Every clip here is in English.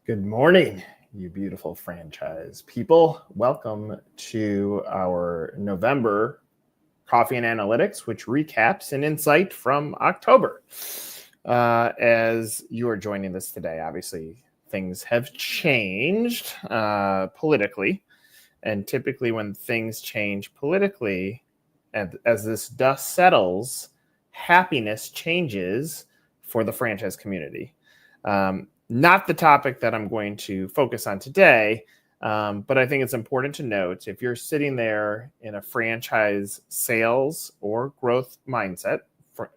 Good morning, you beautiful franchise people. Welcome to our November Coffee and Analytics, which recaps an insight from October. As you are joining this today, obviously things have changed politically. And typically when things change politically, as this dust settles, happiness changes for the franchise community. Not the topic that I'm going to focus on today, but I think it's important to note if you're sitting there in a franchise sales or growth mindset,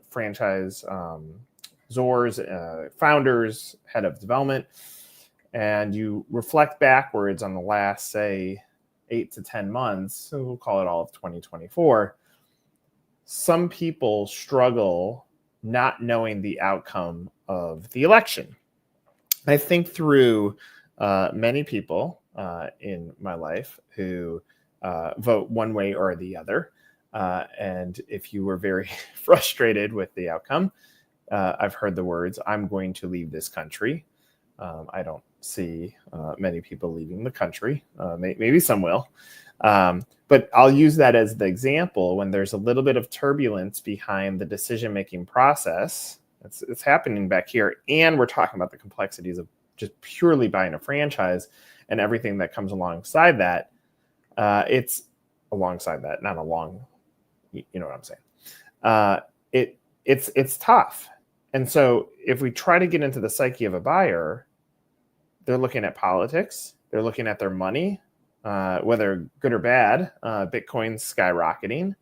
franchise Zors, founders, head of development, and you reflect backwards on the last, say, 8 to 10 months, so we'll call it all of 2024, some people struggle not knowing the outcome of the election. I think through many people in my life who vote one way or the other. And if you were very frustrated with the outcome, I've heard the words, "I'm going to leave this country." I don't see many people leaving the country. Maybe some will. But I'll use that as the example when there's a little bit of turbulence behind the decision-making process. It's happening back here, and we're talking about the complexities of just purely buying a franchise and everything that comes alongside that. It's alongside that, not along. You know what I'm saying? It's tough, and so if we try to get into the psyche of a buyer, they're looking at politics, they're looking at their money, whether good or bad. Bitcoin's skyrocketing.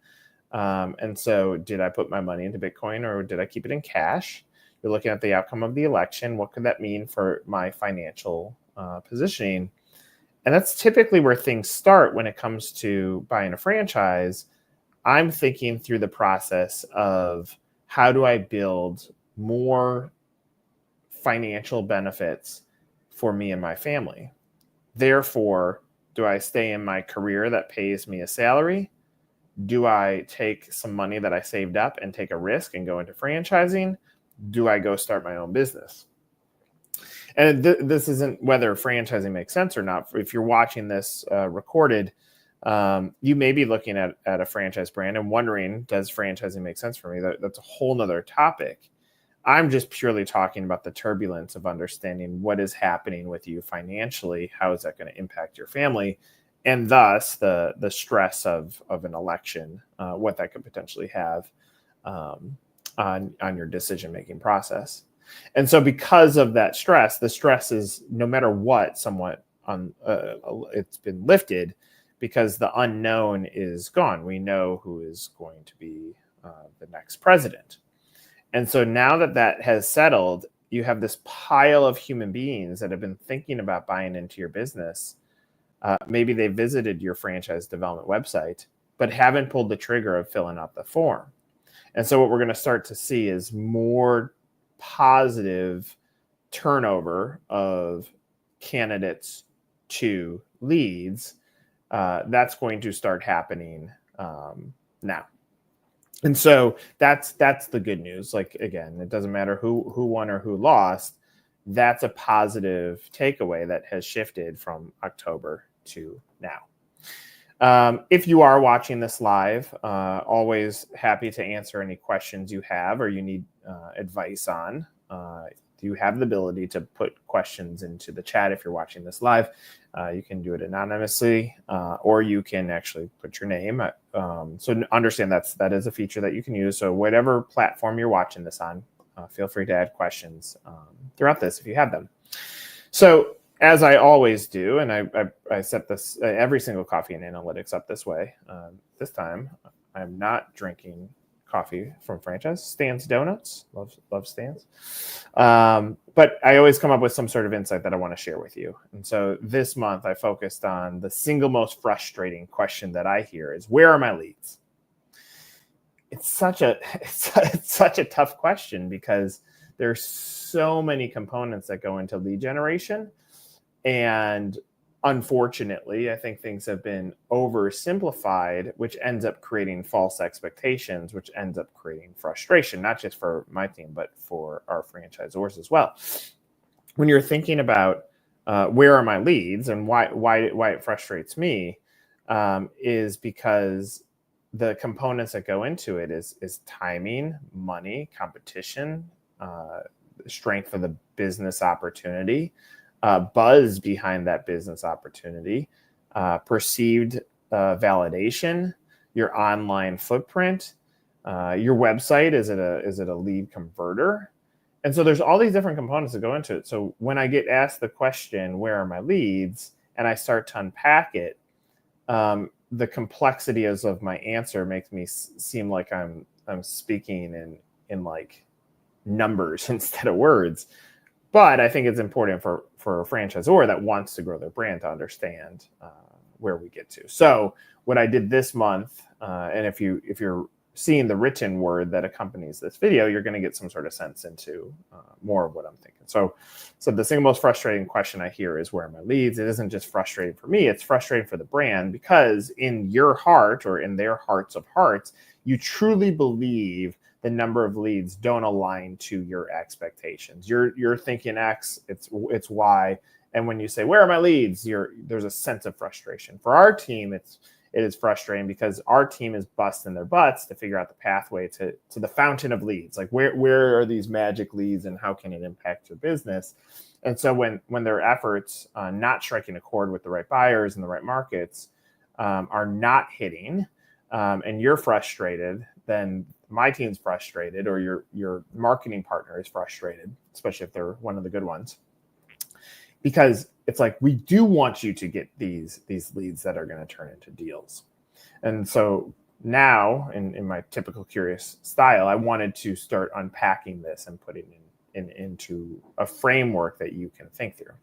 And so did I put my money into Bitcoin or did I keep it in cash? You're looking at the outcome of the election. What could that mean for my financial positioning? And that's typically where things start when it comes to buying a franchise. I'm thinking through the process of how do I build more financial benefits for me and my family? Therefore, do I stay in my career that pays me a salary? Do I take some money that I saved up and take a risk and go into franchising? Do I go start my own business? And this isn't whether franchising makes sense or not. If you're watching this recorded, you may be looking at a franchise brand and wondering, does franchising make sense for me? That's a whole nother topic. I'm just purely talking about the turbulence of understanding what is happening with you financially. How is that going to impact your family? And thus the stress of an election, what that could potentially have on your decision-making process. And so because of that stress, the stress is no matter what, somewhat it's been lifted because the unknown is gone. We know who is going to be the next president. And so now that has settled, you have this pile of human beings that have been thinking about buying into your business. Maybe they visited your franchise development website, but haven't pulled the trigger of filling out the form. And so what we're going to start to see is more positive turnover of candidates to leads. That's going to start happening now. And so that's the good news. Like, again, it doesn't matter who won or who lost. That's a positive takeaway that has shifted from October to now. If you are watching this live, always happy to answer any questions you have or you need advice on. You have the ability to put questions into the chat if you're watching this live. You can do it anonymously, or you can actually put your name. So understand that is a feature that you can use. So whatever platform you're watching this on, feel free to add questions throughout this if you have them. So as I always do, and I set this every single Coffee and Analytics up this way. This time, I'm not drinking coffee from franchise. Stan's Donuts, love Stan's. But I always come up with some sort of insight that I want to share with you. And so this month I focused on the single most frustrating question that I hear is, where are my leads? It's such a tough question because there's so many components that go into lead generation. And unfortunately, I think things have been oversimplified, which ends up creating false expectations, which ends up creating frustration, not just for my team, but for our franchisors as well. When you're thinking about where are my leads, and why it frustrates me is because the components that go into it is timing, money, competition, strength of the business opportunity, buzz behind that business opportunity, perceived validation, your online footprint, your website. Is it a lead converter? And so there's all these different components that go into it. So when I get asked the question, where are my leads, and I start to unpack it, the complexity of my answer makes me seem like I'm speaking in like numbers instead of words. But I think it's important for a franchisor that wants to grow their brand to understand where we get to. So what I did this month, and if you're seeing the written word that accompanies this video, you're going to get some sort of sense into more of what I'm thinking. So the single most frustrating question I hear is, where are my leads? It isn't just frustrating for me, it's frustrating for the brand, because in your heart, or in their hearts of hearts, you truly believe the number of leads don't align to your expectations. You're thinking X, it's Y. And when you say, where are my leads? There's a sense of frustration. For our team, it is frustrating because our team is busting their butts to figure out the pathway to the fountain of leads. Like, where are these magic leads and how can it impact your business? And so when their efforts not striking a chord with the right buyers and the right markets are not hitting, and you're frustrated, then my team's frustrated, or your marketing partner is frustrated, especially if they're one of the good ones. Because it's like, we do want you to get these leads that are going to turn into deals. And so now, in my typical curious style, I wanted to start unpacking this and putting into a framework that you can think through.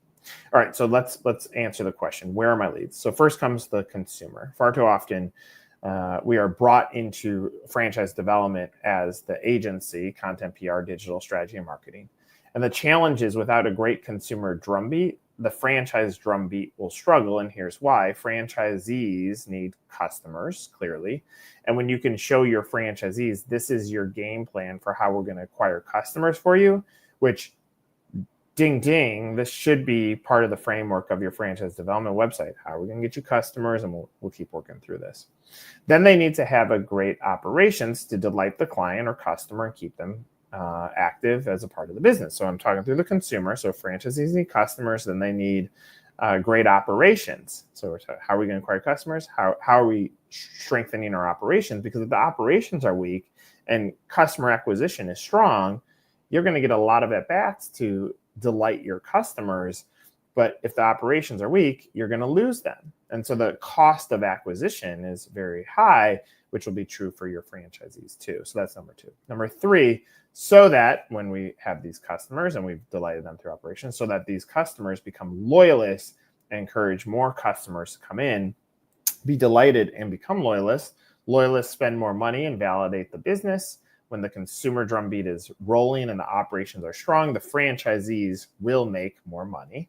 All right, so let's answer the question, where are my leads? So first comes the consumer. Far too often, we are brought into franchise development as the agency, content, PR, digital strategy, and marketing. And the challenge is, without a great consumer drumbeat, the franchise drumbeat will struggle. And here's why. Franchisees need customers, clearly. And when you can show your franchisees, this is your game plan for how we're going to acquire customers for you, which, ding, ding, this should be part of the framework of your franchise development website. How are we going to get you customers? And we'll keep working through this. Then they need to have a great operations to delight the client or customer and keep them active as a part of the business. So I'm talking through the consumer. So franchisees need customers, then they need great operations. So how are we going to acquire customers? How are we strengthening our operations? Because if the operations are weak and customer acquisition is strong, you're going to get a lot of at-bats to delight your customers. But if the operations are weak, you're going to lose them. And so the cost of acquisition is very high, which will be true for your franchisees too. So that's number 2. Number 3, so that when we have these customers and we've delighted them through operations, so that these customers become loyalists and encourage more customers to come in, be delighted and become loyalists. Loyalists spend more money and validate the business. When the consumer drumbeat is rolling and the operations are strong, the franchisees will make more money.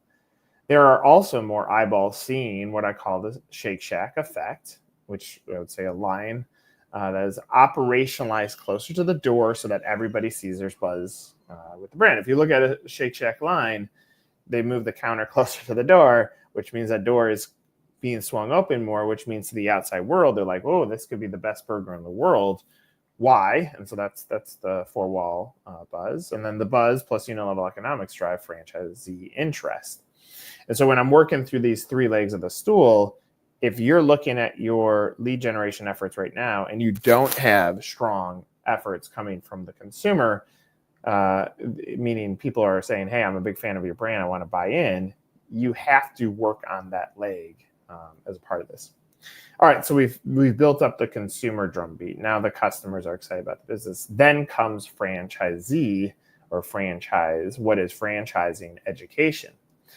There are also more eyeballs seeing what I call the Shake Shack effect, which I would say a line that is operationalized closer to the door so that everybody sees there's buzz with the brand. If you look at a Shake Shack line, they move the counter closer to the door, which means that door is being swung open more, which means to the outside world, they're like, oh, this could be the best burger in the world. Why? And so that's the 4-wall buzz. And then the buzz plus unit-level economics drive franchisee interest. And so when I'm working through these 3 legs of the stool, if you're looking at your lead generation efforts right now and you don't have strong efforts coming from the consumer, meaning people are saying, hey, I'm a big fan of your brand, I want to buy in, you have to work on that leg as a part of this. All right, so we've built up the consumer drumbeat. Now the customers are excited about the business. Then comes franchisee or franchise. What is franchising education?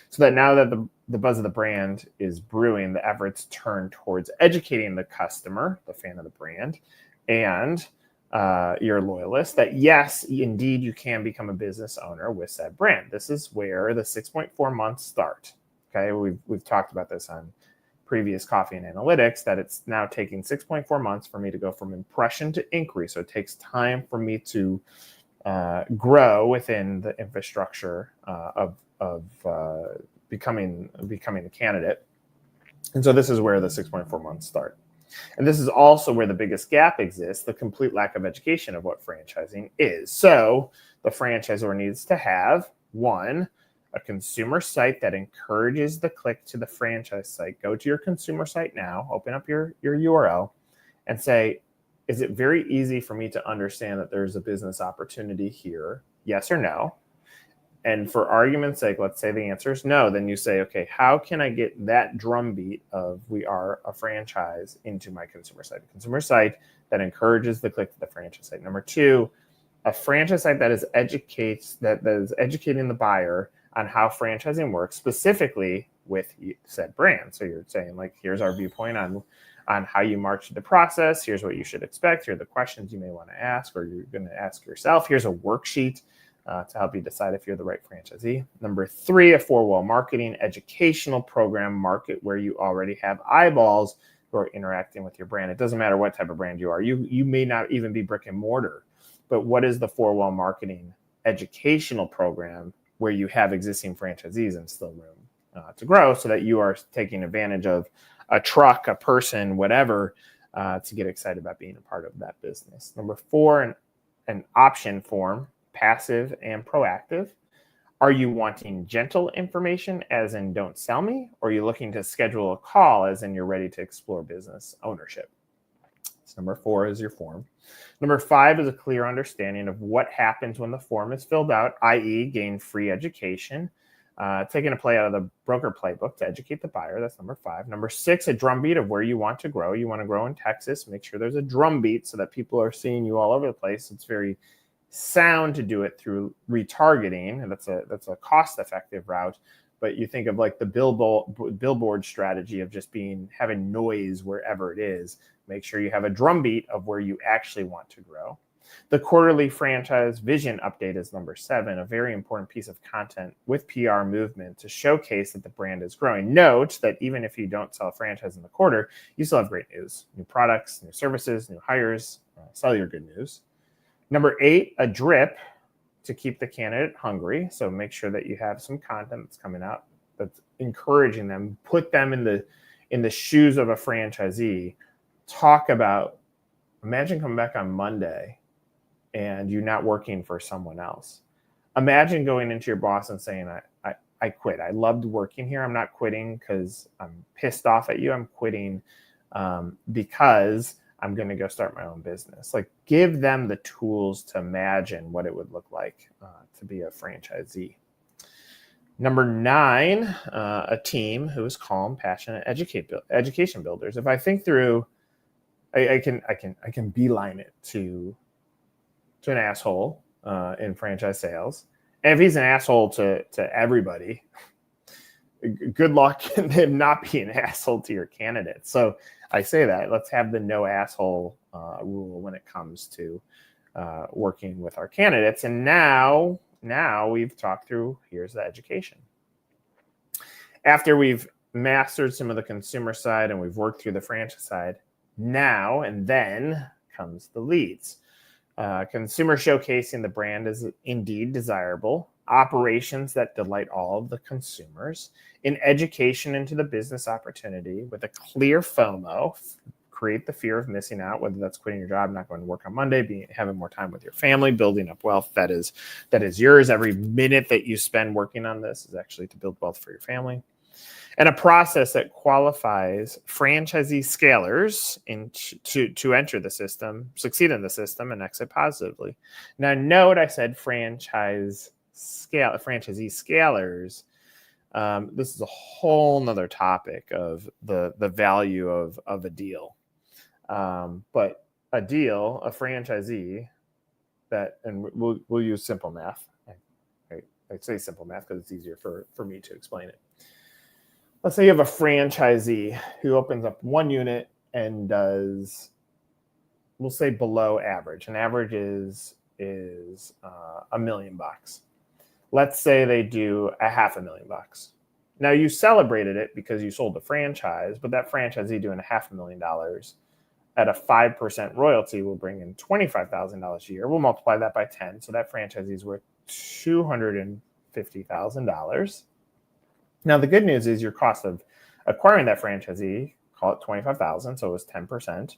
So that now that the buzz of the brand is brewing, the efforts turn towards educating the customer, the fan of the brand, and your loyalist, that yes, indeed, you can become a business owner with said brand. This is where the 6.4 months start. Okay, we've talked about this on previous Coffee and Analytics, that it's now taking 6.4 months for me to go from impression to inquiry. So it takes time for me to grow within the infrastructure of becoming a candidate. And so this is where the 6.4 months start. And this is also where the biggest gap exists, the complete lack of education of what franchising is. So the franchisor needs to have, one, a consumer site that encourages the click to the franchise site. Go to your consumer site now, open up your URL, and say, is it very easy for me to understand that there's a business opportunity here? Yes or no? And for argument's sake, let's say the answer is no. Then you say, okay, how can I get that drumbeat of we are a franchise into my consumer site? A consumer site that encourages the click to the franchise site. Number two, a franchise site that is educating the buyer on how franchising works, specifically with said brand. So you're saying, like, here's our viewpoint on how you march through the process. Here's what you should expect. Here are the questions you may want to ask, or you're going to ask yourself. Here's a worksheet to help you decide if you're the right franchisee. Number three, a four-wall marketing educational program. Market where you already have eyeballs who are interacting with your brand. It doesn't matter what type of brand you are. You may not even be brick and mortar, but what is the four-wall marketing educational program where you have existing franchisees and still room to grow, so that you are taking advantage of a truck, a person, whatever, to get excited about being a part of that business. Number four, an option form, passive and proactive. Are you wanting gentle information, as in don't sell me? Or are you looking to schedule a call, as in you're ready to explore business ownership? So number four is your form. Number five is a clear understanding of what happens when the form is filled out, i.e. gain free education. Taking a play out of the broker playbook to educate the buyer. That's number five. Number six, a drumbeat of where you want to grow. You want to grow in Texas. Make sure there's a drumbeat so that people are seeing you all over the place. It's very sound to do it through retargeting, and that's a cost-effective route. But you think of like the billboard strategy of just having noise wherever it is. Make sure you have a drumbeat of where you actually want to grow. The quarterly franchise vision update is number seven, a very important piece of content with PR movement to showcase that the brand is growing. Note that even if you don't sell a franchise in the quarter, you still have great news, new products, new services, new hires, sell your good news. Number eight, a drip to keep the candidate hungry. So make sure that you have some content that's coming out that's encouraging them, put them in the shoes of a franchisee. Talk about, imagine coming back on Monday and you're not working for someone else. Imagine going into your boss and saying, I quit. I loved working here. I'm not quitting because I'm pissed off at you. I'm quitting because I'm going to go start my own business. Like, give them the tools to imagine what it would look like to be a franchisee. Number nine, a team who is calm, passionate, education builders. If I think through, I can beeline it to an asshole in franchise sales. And if he's an asshole to everybody, good luck in him not being an asshole to your candidate. So I say that let's have the no asshole rule when it comes to working with our candidates. And now we've talked through, here's the education. After we've mastered some of the consumer side and we've worked through the franchise side, now and then comes the leads. Consumer showcasing the brand is indeed desirable. Operations that delight all of the consumers. In education into the business opportunity with a clear FOMO, create the fear of missing out, whether that's quitting your job, not going to work on Monday, having more time with your family, building up wealth that is yours. Every minute that you spend working on this is actually to build wealth for your family. And a process that qualifies franchisee scalers to enter the system, succeed in the system, and exit positively. Now, note I said franchisee scalers. This is a whole nother topic of the value of a deal. But a deal, a franchisee that, and we'll use simple math. I say simple math because it's easier for me to explain it. Let's say you have a franchisee who opens up one unit and does, we'll say below average. An average is $1 million. Let's say they do $500,000. Now you celebrated it because you sold the franchise, but that franchisee doing $500,000 at a 5% royalty will bring in $25,000 a year. We'll multiply that by 10. So that franchisee is worth $250,000. Now, the good news is your cost of acquiring that franchisee, call it $25,000, so it was 10%,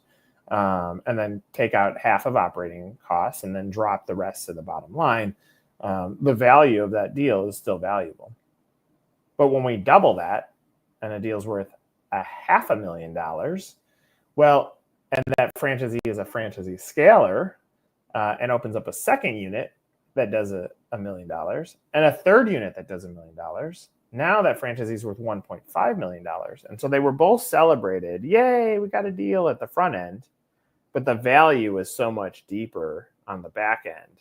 and then take out half of operating costs and then drop the rest to the bottom line. The value of that deal is still valuable. But when we double that and a deal's worth $500,000, well, and that franchisee is a franchisee scaler and opens up a second unit that does $1 million and a third unit that does $1 million, now that franchisee is worth $1.5 million. And so they were both celebrated. Yay, we got a deal at the front end, but the value is so much deeper on the back end.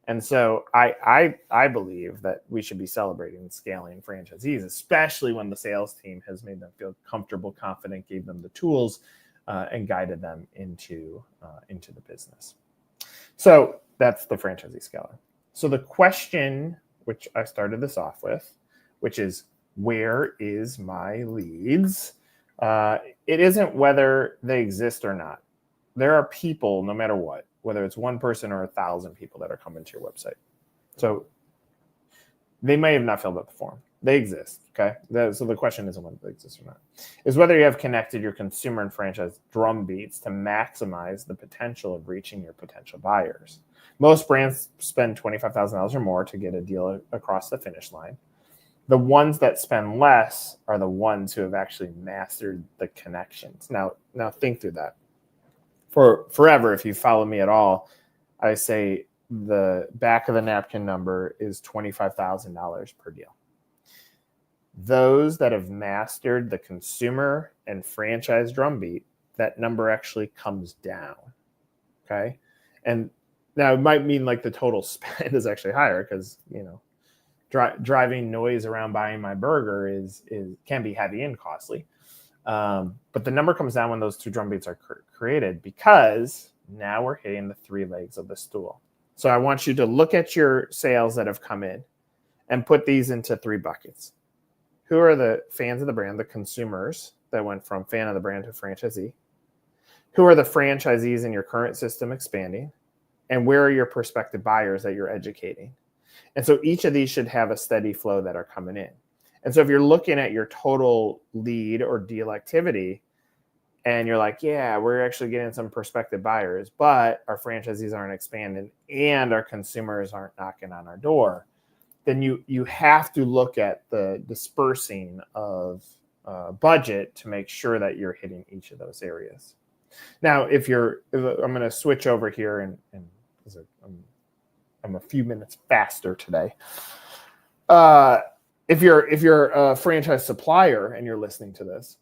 And so I believe that we should be celebrating scaling franchisees, especially when the sales team has made them feel comfortable, confident, gave them the tools, and guided them into the business. So that's the franchisee scaler. So the question, which I started this off with, which is, where is my leads? It isn't whether they exist or not. There are people, no matter what, whether it's one person or 1,000 people that are coming to your website. So they may have not filled out the form. They exist, okay? So the question isn't whether they exist or not. It's whether you have connected your consumer and franchise drumbeats to maximize the potential of reaching your potential buyers. Most brands spend $25,000 or more to get a deal across the finish line. The ones that spend less are the ones who have actually mastered the connections. Now think through that. For forever, if you follow me at all, I say the back of the napkin number is $25,000 per deal. Those that have mastered the consumer and franchise drumbeat, that number actually comes down, okay? And now it might mean like the total spend is actually higher because, driving noise around buying my burger can be heavy and costly. But the number comes down when those two drumbeats are created, because now we're hitting the three legs of the stool. So I want you to look at your sales that have come in and put these into three buckets. Who are the fans of the brand, the consumers that went from fan of the brand to franchisee? Who are the franchisees in your current system expanding? And where are your prospective buyers that you're educating? And so each of these should have a steady flow that are coming in. And so if you're looking at your total lead or deal activity and you're like, yeah, we're actually getting some prospective buyers, but our franchisees aren't expanding and our consumers aren't knocking on our door, then you have to look at the dispersing of budget to make sure that you're hitting each of those areas. Now, I'm going to switch over here and I'm a few minutes faster today. If you're a franchise supplier and you're listening to this,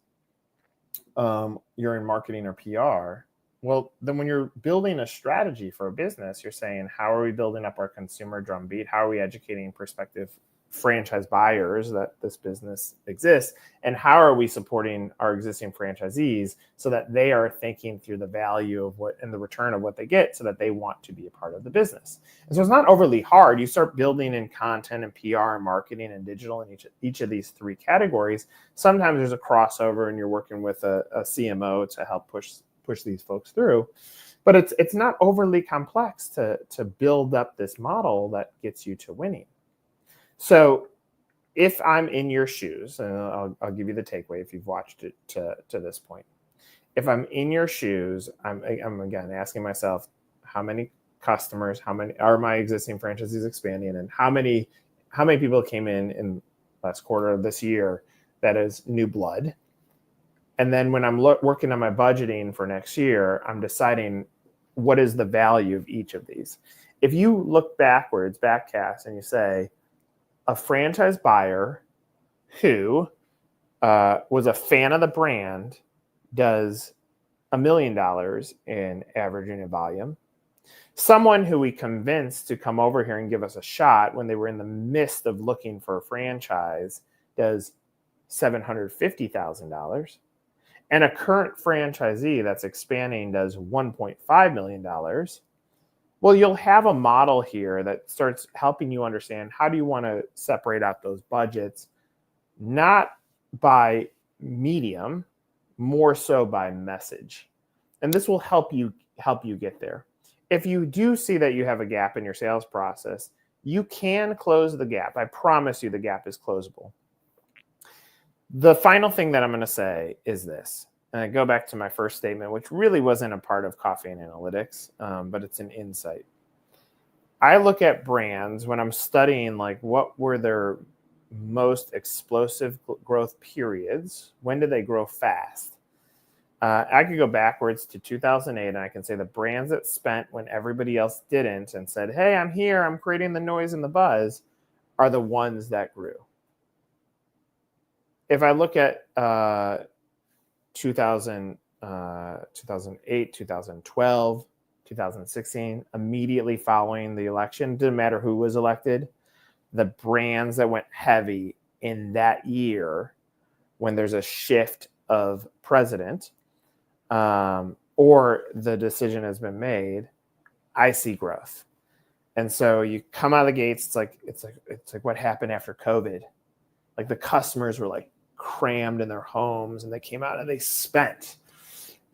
you're in marketing or PR, well, then when you're building a strategy for a business, you're saying, how are we building up our consumer drumbeat? How are we educating prospective franchise buyers that this business exists? And how are we supporting our existing franchisees so that they are thinking through the value of what and the return of what they get so that they want to be a part of the business? And so it's not overly hard. You start building in content and PR and marketing and digital in each of these three categories. Sometimes there's a crossover and you're working with a CMO to help push these folks through. But it's not overly complex to build up this model that gets you to winning. So if I'm in your shoes, and I'll give you the takeaway if you've watched it to this point. If I'm in your shoes, I'm again asking myself, how many customers, how many are my existing franchisees expanding, and how many people came in last quarter of this year that is new blood. And then when I'm working on my budgeting for next year, I'm deciding what is the value of each of these. If you look backcast, and you say, a franchise buyer who was a fan of the brand does $1 million in average unit volume. Someone who we convinced to come over here and give us a shot when they were in the midst of looking for a franchise does $750,000. And a current franchisee that's expanding does $1.5 million. Well, you'll have a model here that starts helping you understand how do you want to separate out those budgets, not by medium, more so by message. And this will help you get there. If you do see that you have a gap in your sales process, you can close the gap. I promise you the gap is closable. The final thing that I'm going to say is this. And I go back to my first statement, which really wasn't a part of coffee and analytics, but it's an insight. I look at brands when I'm studying, like, what were their most explosive growth periods? When did they grow fast? I could go backwards to 2008 and I can say the brands that spent when everybody else didn't and said, hey, I'm here, I'm creating the noise and the buzz, are the ones that grew. If I look at 2008, 2012, 2016, immediately following the election, didn't matter who was elected, the brands that went heavy in that year when there's a shift of president, or the decision has been made, I see growth. And so you come out of the gates, it's like what happened after COVID. Like the customers were like crammed in their homes and they came out and they spent.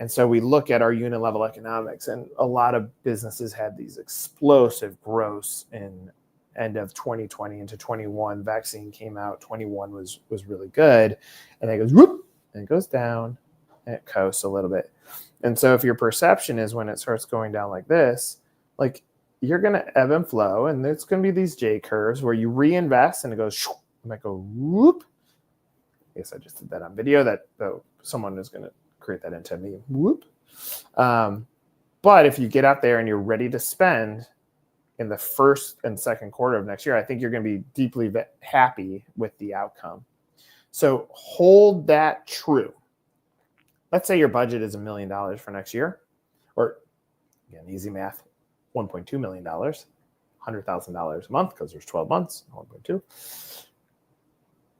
And so we look at our unit level economics, and a lot of businesses had these explosive growths in end of 2020 into 21. Vaccine came out, 21 was really good, and it goes whoop, and it goes down, and it coasts a little bit. And so if your perception is when it starts going down like this, like you're going to ebb and flow, and there's going to be these J curves where you reinvest and it goes, shoo, it might go whoop. I guess I just did that on video. That someone is going to create that into me. Whoop. But if you get out there and you're ready to spend in the first and second quarter of next year, I think you're going to be deeply happy with the outcome. So hold that true. Let's say your budget is $1 million for next year, or again, easy math, $1.2 million, $100,000 a month because there's 12 months, 1.2.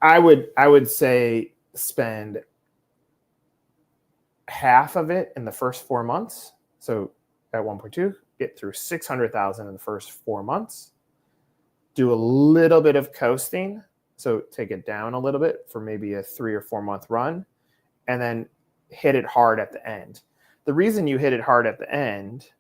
I would say spend half of it in the first 4 months. So at 1.2, get through 600,000 in the first 4 months. Do a little bit of coasting, so take it down a little bit for maybe a 3 or 4 month run, and then hit it hard at the end. The reason you hit it hard at the end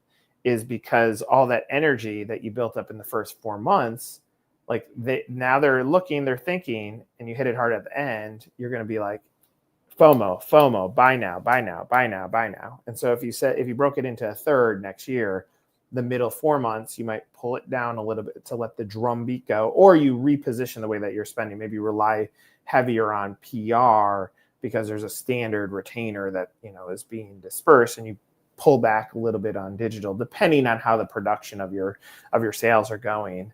is because all that energy that you built up in the first 4 months, like now they're looking, they're thinking, and you hit it hard at the end, you're going to be like, FOMO, buy now, buy now, buy now, buy now. And so if you broke it into a third next year, the middle 4 months, you might pull it down a little bit to let the drum beat go, or you reposition the way that you're spending. Maybe rely heavier on PR because there's a standard retainer that, is being dispersed, and you pull back a little bit on digital, depending on how the production of your sales are going.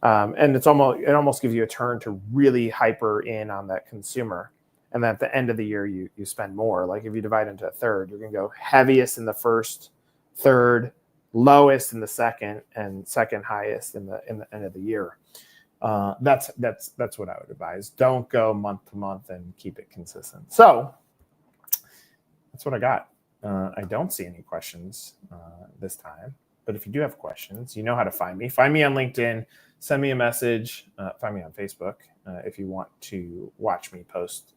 And it almost gives you a turn to really hyper in on that consumer. And then at the end of the year, you spend more. Like if you divide into a third, you're going to go heaviest in the first third, lowest in the second, and second highest in the end of the year. That's what I would advise. Don't go month to month and keep it consistent. So that's what I got. I don't see any questions this time, but if you do have questions, you know how to find me. Find me on LinkedIn, send me a message, find me on Facebook if you want to watch me post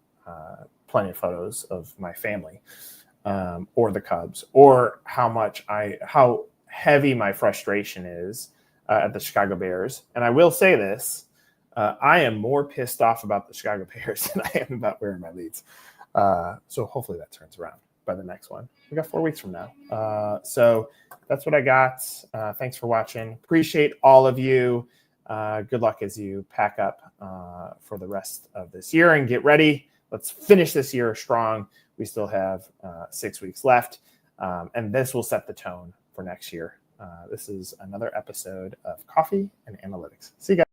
plenty of photos of my family or the Cubs, or how heavy my frustration is at the Chicago Bears. And I will say this, I am more pissed off about the Chicago Bears than I am about wearing my leads. So hopefully that turns around by the next one. We got 4 weeks from now. So that's what I got. Thanks for watching. Appreciate all of you. Good luck as you pack up for the rest of this year and get ready. Let's finish this year strong. We still have 6 weeks left, and this will set the tone for next year. This is another episode of Coffee and Analytics. See you guys.